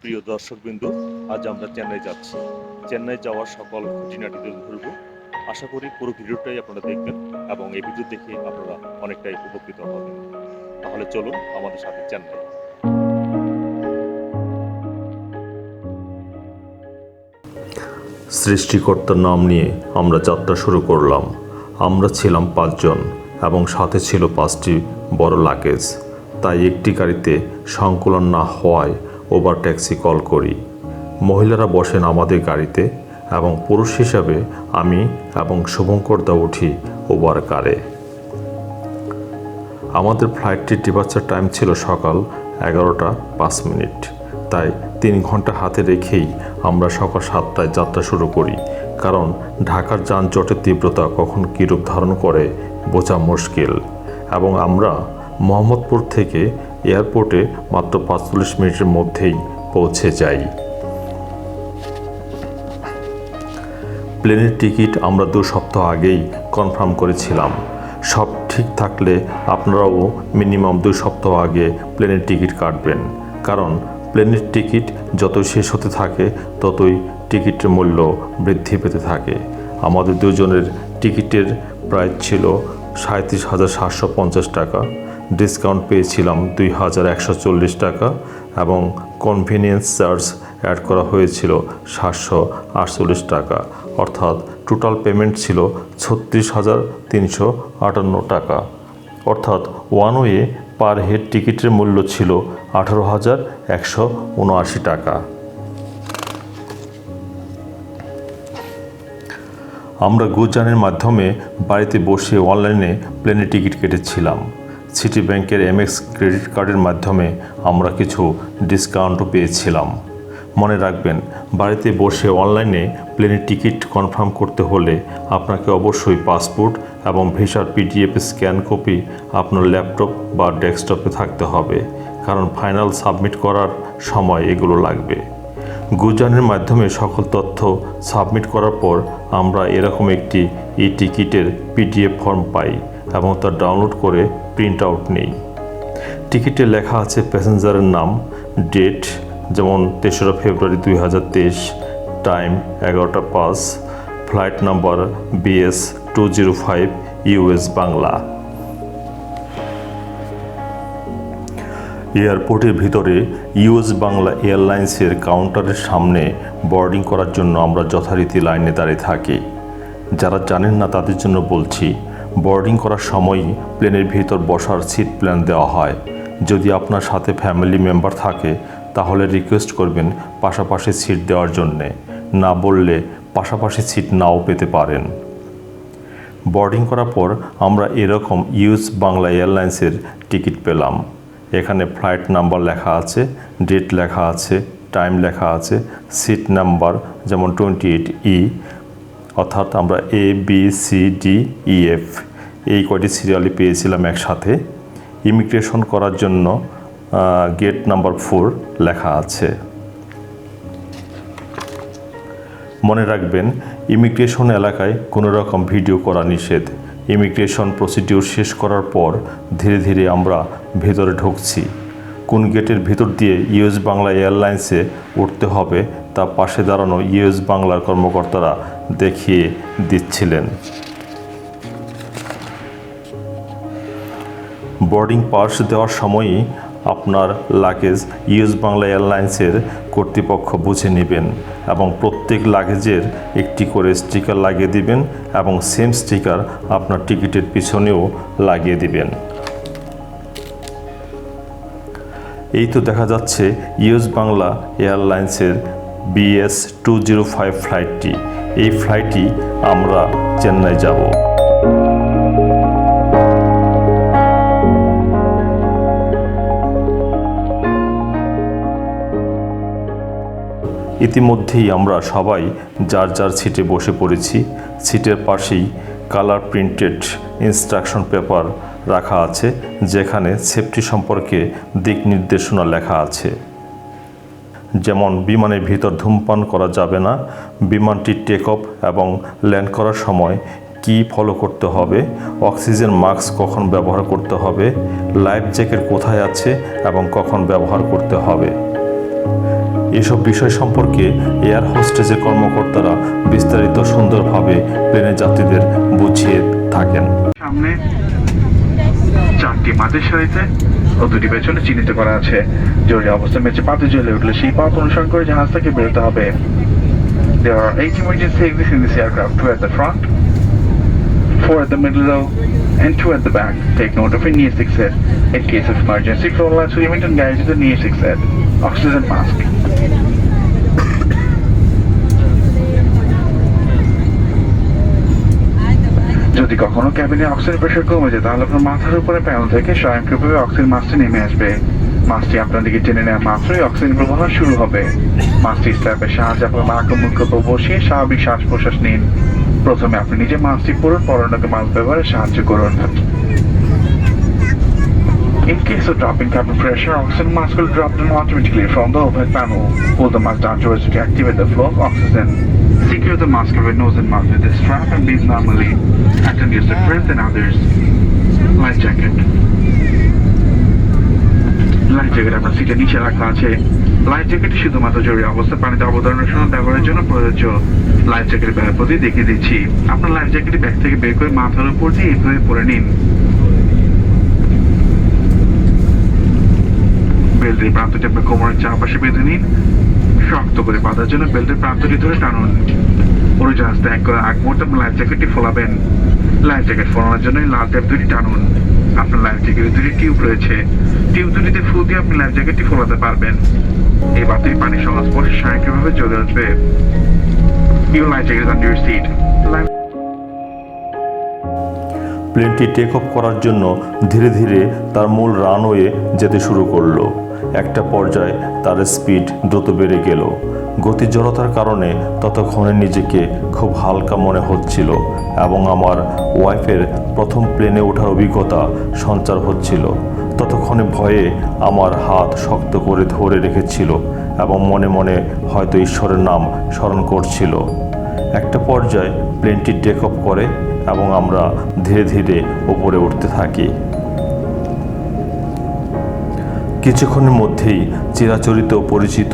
প্রিয় দর্শকবৃন্দ, আজ আমরা চেন্নাই যাচ্ছি। চেন্নাই যাওয়ার সকল খুঁটিনাটি তুলে ধরব। আশা করি পুরো ভিডিওটাই আপনারা দেখবেন এবং এই ভিডিও দেখে আপনারা অনেকটাই উপকৃত হবেন। তাহলে চলুন আমাদের সাথে চেন্নাই। সৃষ্টিকর্তার নাম নিয়ে আমরা যাত্রা শুরু করলাম। আমরা ছিলাম 5 জন এবং সাথে ছিল 5টি বড় লাগেজ। তাই একটি গাড়িতে সংকুলন না হওয়ায় ওবার ট্যাক্সি কল করি। মহিলারা বসেন আমাদের গাড়িতে এবং পুরুষ হিসাবে আমি এবং শুভঙ্কর দা উঠি ওবার কারে। আমাদের ফ্লাইটটির ডিপার্চার টাইম ছিল সকাল 11টা 5 মিনিট। তাই 3 ঘন্টা হাতে রেখেই আমরা সকাল 7টায় যাত্রা শুরু করি, কারণ ঢাকার যানজটের তীব্রতা কখন কী রূপ ধারণ করে বোঝা মুশকিল। এবং আমরা মোহাম্মদপুর থেকে এয়ারপোর্টে মাত্র 45 মিনিটের মধ্যেই পৌঁছে যাই। প্লেনের টিকিট আমরা 2 সপ্তাহ আগেই কনফার্ম করেছিলাম। সব ঠিক থাকলে আপনারাও মিনিমাম 2 সপ্তাহ আগে প্লেনের টিকিট কাটবেন, কারণ প্লেনের টিকিট যতই শেষ হতে থাকে ততই টিকিটের মূল্য বৃদ্ধি পেতে থাকে। আমাদের দুজনের টিকিটের প্রাইস ছিল 37,750 টাকা। ডিসকাউন্ট পেয়েছিলাম 2,140 টাকা এবং কনভিনিয়েন্স চার্জ অ্যাড করা হয়েছিল 748 টাকা। অর্থাৎ টোটাল পেমেন্ট ছিল 36,358 টাকা। অর্থাৎ ওয়ান ওয়ে পার হেড টিকিটের মূল্য ছিল 18,179 টাকা। আমরা গুজরানের মাধ্যমে বাড়িতে বসে অনলাইনে প্লেনের টিকিট কেটেছিলাম। সিটি ব্যাংকের এমএক্স ক্রেডিট কার্ডের মাধ্যমে আমরা কিছু ডিসকাউন্টও পেয়েছিলাম। মনে রাখবেন, বাড়িতে বসে অনলাইনে প্লেনের টিকিট কনফার্ম করতে হলে আপনাকে অবশ্যই পাসপোর্ট এবং ভিসার পিডিএফ স্ক্যান কপি আপনার ল্যাপটপ বা ডেস্কটপে থাকতে হবে, কারণ ফাইনাল সাবমিট করার সময় এগুলো লাগবে। গুজরানের মাধ্যমে সকল তথ্য সাবমিট করার পর আমরা এরকম একটি টিকিটের পিডিএফ ফর্ম পাই এবং তা ডাউনলোড করে প্রিন্ট আউট নিই। টিকিটে লেখা আছে প্যাসেঞ্জারের নাম, ডেট যেমন 3রা ফেব্রুয়ারি 2023, টাইম 11টা 5, ফ্লাইট নাম্বার BS 205 US বাংলা। এয়ারপোর্টের ভিতরে US বাংলা এয়ারলাইন্সের কাউন্টারের সামনে বোর্ডিং করার জন্য আমরা যথারীতি লাইনে দাঁড়িয়ে থাকি। যারা জানেন না তাদের জন্য বলছি, বোর্ডিং করার সময়ই প্লেনের ভিতর বসার সিট প্ল্যান দেওয়া হয়। যদি আপনার সাথে ফ্যামিলি মেম্বার থাকে তাহলে রিকোয়েস্ট করবেন পাশাপাশি সিট দেওয়ার জন্যে, না বললে পাশাপাশি সিট নাও পেতে পারেন। বোর্ডিং করার পর আমরা এরকম US বাংলা এয়ারলাইন্সের টিকিট পেলাম। এখানে ফ্লাইট নাম্বার লেখা আছে, ডেট লেখা আছে, টাইম লেখা আছে, সিট নাম্বার যেমন 28E, অর্থাৎ আমরা ABCDEF এই কয়টি সিরিয়ালই পেয়েছিলাম একসাথে। ইমিগ্রেশন করার জন্য গেট নাম্বার 4 লেখা আছে। মনে রাখবেন, ইমিগ্রেশন এলাকায় কোনো রকম ভিডিও করা নিষেধ। ইমিগ্রেশন প্রসিডিউর শেষ করার পর ধীরে ধীরে আমরা ভেতরে ঢুকছি। কোন গেটের ভিতর দিয়ে US বাংলা এয়ারলাইন্সে উঠতে হবে তা পাশে দাঁড়ানো US বাংলার কর্মকর্তারা দেখিয়ে দিচ্ছিলেন। বোর্ডিং পাস দেওয়ার সময়ই আপনার লাগেজ US বাংলা এয়ারলাইন্সের কর্তৃপক্ষ বুঝে নেবেন এবং প্রত্যেক লাগেজের একটি করে স্টিকার লাগিয়ে দিবেন এবং সেম স্টিকার আপনার টিকিটের পিছনেও লাগিয়ে দিবেন। এই তো দেখা যাচ্ছে US বাংলা এয়ারলাইন্সের BS 205 ফ্লাইটটি। এই ফ্লাইটই আমরা চেন্নাই যাব। ইতিমধ্যেই আমরা সবাই যার যার সিটে বসে পড়েছি। সিটের পাশেই কালার প্রিন্টেড ইনস্ট্রাকশন পেপার রাখা আছে, যেখানে সেফটি সম্পর্কে দিক নির্দেশনা লেখা আছে। যেমন বিমানের ভিতর ধূমপান করা যাবে না, বিমানটি টেক অফ এবং ল্যান্ড করার সময় কি ফলো করতে হবে, অক্সিজেন মাস্ক কখন ব্যবহার করতে হবে, লাইফ জ্যাকেট কোথায় আছে এবং কখন ব্যবহার করতে হবে। এসব বিষয় সম্পর্কে এয়ার হোস্টেজের কর্মকর্তারা বিস্তারিত সুন্দরভাবে প্লেনের যাত্রীদের বুঝিয়ে থাকেন। সামনে 4টি মাঝের সারিতে ও 2টি পেছনে চিহ্নিত করা আছে। জরুরি অবস্থা মেচে পাতে জ্বলে উঠলে সেই পথ অনুসরণ করে জাহাজ থেকে বেরোতে হবে। There are 8 emergency exits in this aircraft, 2 at the front, 4 at the middle, and 2 at the back. Take note of your nearest exit. In case of emergency, floor lights will emit and guide you to the nearest exit. Oxygen mask. যদি কখনো ক্যাবিনে oxygen pressure কমে যায় তাহলে আপনার মাথার উপরে panel থেকে স্বয়ংক্রিয়ভাবে অক্সিজেন মাস্কটি নেমে আসবে। মাস্কটি আপনার দিকে টেনে নেওয়া মাত্রই অক্সিজেন প্রবাহ শুরু হবে। মাস্কটি স্ট্র্যাপের সাহায্যে আপনার নাক ও মুখের উপর বসিয়ে স্বাভাবিক শ্বাস প্রশ্বাস নিন। প্রথমে আপনি নিজে মাস্কটি পরুন, পরে অন্যকে মাস্ক ব্যবহারে সাহায্য করুন। In case of dropping cabin pressure, oxygen mask will drop down automatically from the overhead panel. Pull the mask downwards to activate the flow of oxygen. Secure the mask over nose and mouth with a strap and breathe normally. Attend your friends and others. Life jacket. Life jacket আপনার সিটের নিচে রাখা আছে। Life জ্যাকেটটি শুধুমাত্র জরুরি অবস্থায় পানিতে অবতরণের সময় ব্যবহারের জন্য প্রযোজ্য। লাইফ জ্যাকেটের ব্যাগ প্রতি দেখিয়ে দিচ্ছি। আপনার লাইফ জ্যাকেটটি ব্যাগ থেকে বের করে মাথার উপর দিয়ে এইভাবে পরে নিন। বেল্টের প্রান্তটি আপনার কোমরের চারপাশে বেঁধে নিন। শক্ত করে বাঁধার জন্য বেল্টের প্রান্তটি ধরে টানুন। উড়োজাহাজ ত্যাগ করার আগ মুহূর্তে আপনার লাইফ জ্যাকেটটি ফোলাবেন। লাইফ জ্যাকেট ফোলানোর জন্য লাল ট্যাপ দুটি টানুন। আপনার লাইফ জ্যাকেটে 2টি টিউব রয়েছে। টিউব দুটিতে ফু দিয়ে আপনি লাইফ জ্যাকেটটি ফোলাতে পারবেন। এই বাতিল পানির সংস্পর্শে স্বয়ংক্রিয়ভাবে জ্বলে উঠবে। Your life jacket is under your seat. প্লেনটি টেক অফ করার জন্য ধীরে ধীরে তার মূল রানওয়ে যেতে শুরু করলো। একটা পর্যায়ে তার স্পিড দ্রুত বেড়ে গেল। গতি জড়তার কারণে ততক্ষণে নিজেকে খুব হালকা মনে হচ্ছিল এবং আমার ওয়াইফের প্রথম প্লেনে ওঠার অভিজ্ঞতা সঞ্চার হচ্ছিল। ততক্ষণে ভয়ে আমার হাত শক্ত করে ধরে রেখেছিল এবং মনে মনে হয়তো ঈশ্বরের নাম স্মরণ করছিল। একটা পর্যায়ে প্লেনটি টেক অফ করে এবং আমরা ধীরে ধীরে উপরে উঠতে থাকি। কিছুক্ষণের মধ্যেই চিরাচরিত পরিচিত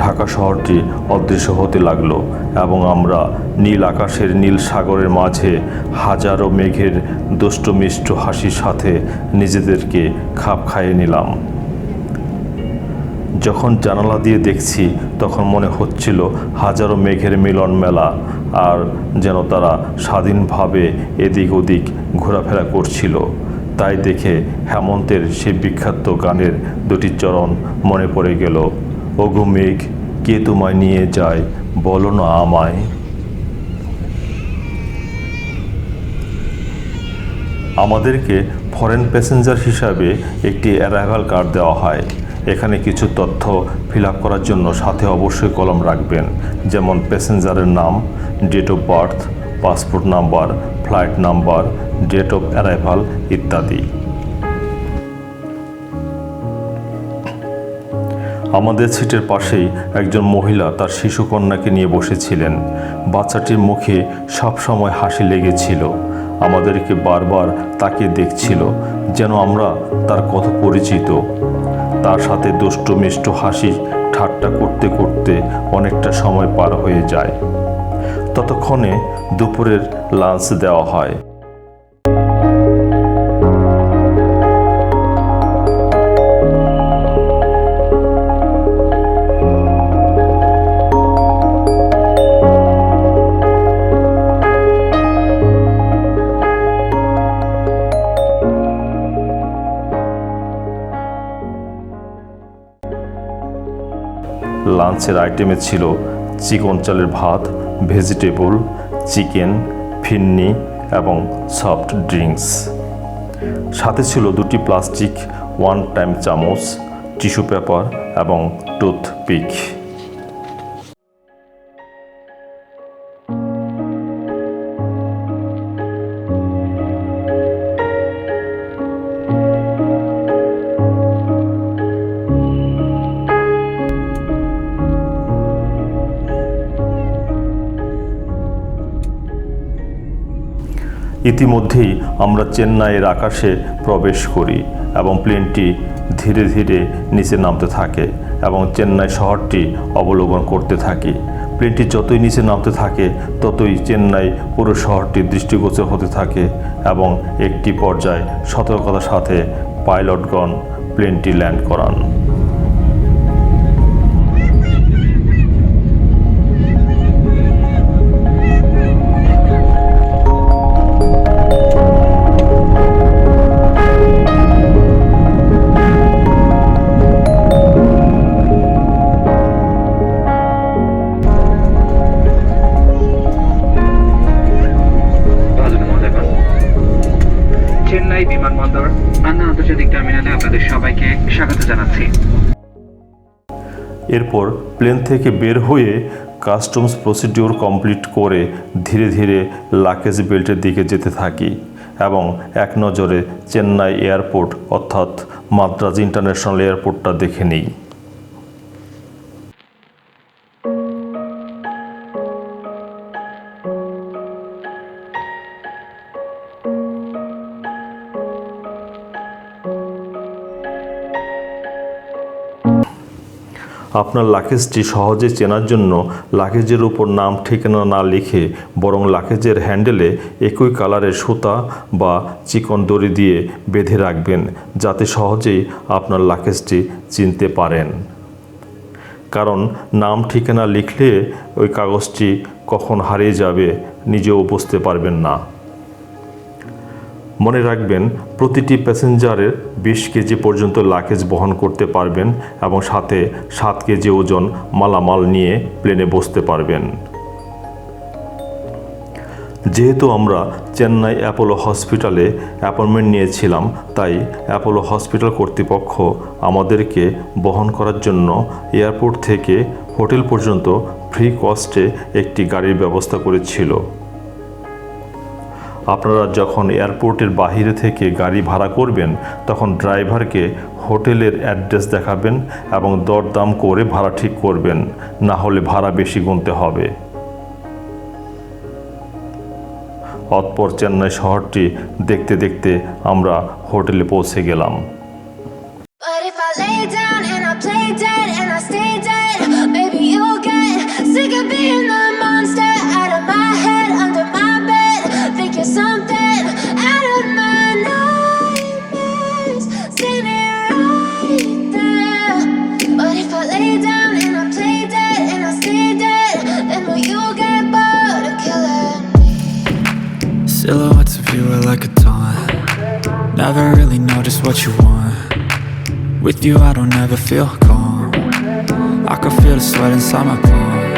ঢাকা শহরটি অদৃশ্য হতে লাগলো এবং আমরা নীল আকাশের নীল সাগরের মাঝে হাজারো মেঘের দুষ্ট মিষ্ট হাসির সাথে নিজেদেরকে খাপ খাইয়ে নিলাম। যখন জানালা দিয়ে দেখছি তখন মনে হচ্ছিল হাজারো মেঘের মিলন মেলা, আর যেন তারা স্বাধীনভাবে এদিক ওদিক ঘোরাফেরা করছিল। তাই দেখে হেমন্তের সেই বিখ্যাত গানের 2টি চরণ মনে পড়ে গেল। ওগো মেঘ, কে তোমায় নিয়ে যায় বলো না আমায়। আমাদেরকে ফরেন প্যাসেঞ্জার হিসাবে একটি অ্যারাইভাল কার্ড দেওয়া হয়। এখানে কিছু তথ্য ফিল আপ করার জন্য সাথে অবশ্যই কলম রাখবেন, যেমন প্যাসেঞ্জারের নাম, date of birth, passport number, flight number, date of arrival ইত্যাদি। আমাদের সিটের পাশেই একজন মহিলা তার শিশুকন্যাকে নিয়ে বসেছিলেন। বাচ্চাটির মুখে সবসময় হাসি লেগেছিল। আমাদেরকে বারবার তাকিয়ে দেখছিল, যেন আমরা তার কত পরিচিত। তার সাথে দুষ্ট মিষ্ট হাসি ঠাট্টা করতে করতে অনেকটা সময় পার হয়ে যায়। ততক্ষণে দুপুরের লাঞ্চ দেওয়া হয়। লাঞ্চের আইটেমে ছিল চিকন চালের ভাত, ভেজিটেবল, চিকেন, ফিন্নি এবং সফট ড্রিঙ্কস। সাথে ছিল 2টি প্লাস্টিক 1 টাইম চামচ, টিস্যু পেপার এবং টুথপিক। ইতিমধ্যেই আমরা চেন্নাইয়ের আকাশে প্রবেশ করি এবং প্লেনটি ধীরে ধীরে নিচে নামতে থাকে এবং চেন্নাই শহরটি অবলোকন করতে থাকি। প্লেনটি যতই নিচে নামতে থাকে ততই চেন্নাই পুরো শহরটি দৃষ্টিগোচর হতে থাকে এবং একটি পর্যায়ে সতর্কতার সাথে পাইলটগণ প্লেনটি ল্যান্ড করান। চেন্নাই বিমানবন্দর আন্না আন্তর্জাতিক টার্মিনালে আপনাদের সবাইকে স্বাগত জানাচ্ছি। এরপর প্লেন থেকে বের হয়ে কাস্টমস প্রসিডিউর কমপ্লিট করে ধীরে ধীরে লাগেজ বেল্টের দিকে যেতে থাকি এবং এক নজরে চেন্নাই এয়ারপোর্ট অর্থাৎ মাদ্রাজ ইন্টারন্যাশনাল এয়ারপোর্টটা দেখে নিই। আপনার লাগেজটি সহজে চেনার জন্য লাগেজের উপর নাম ঠিকানা না লিখে বরং লাগেজের হ্যান্ডেলে একই কালারের সুতা বা চিকন দড়ি দিয়ে বেঁধে রাখবেন, যাতে সহজেই আপনার লাগেজটি চিনতে পারেন। কারণ নাম ঠিকানা লিখলে ওই কাগজটি কখন হারিয়ে যাবে নিজেও বুঝতে পারবেন না। মনে রাখবেন, প্রতিটি প্যাসেঞ্জারের 20 কেজি পর্যন্ত লাগেজ বহন করতে পারবেন এবং সাথে 7 কেজি ওজন মালামাল নিয়ে প্লেনে বসতে পারবেন। যেহেতু আমরা চেন্নাই অ্যাপোলো হসপিটালে অ্যাপয়েন্টমেন্ট নিয়েছিলাম, তাই অ্যাপোলো হসপিটাল কর্তৃপক্ষ আমাদেরকে বহন করার জন্য এয়ারপোর্ট থেকে হোটেল পর্যন্ত ফ্রি কস্টে একটি গাড়ির ব্যবস্থা করেছিল। আপনারা যখন এয়ারপোর্টের বাহিরে থেকে গাড়ি ভাড়া করবেন তখন ড্রাইভারকে হোটেলের অ্যাড্রেস দেখাবেন এবং দরদাম করে ভাড়া ঠিক করবেন, না হলে ভাড়া বেশি গুনতে হবে। অতঃপর চেন্নাই শহরটি দেখতে দেখতে আমরা হোটেলে পৌঁছে গেলাম। Silhouettes of you are like a taunt. Never really know just what you want. With you I don't ever feel calm. I can feel the sweat inside my palms.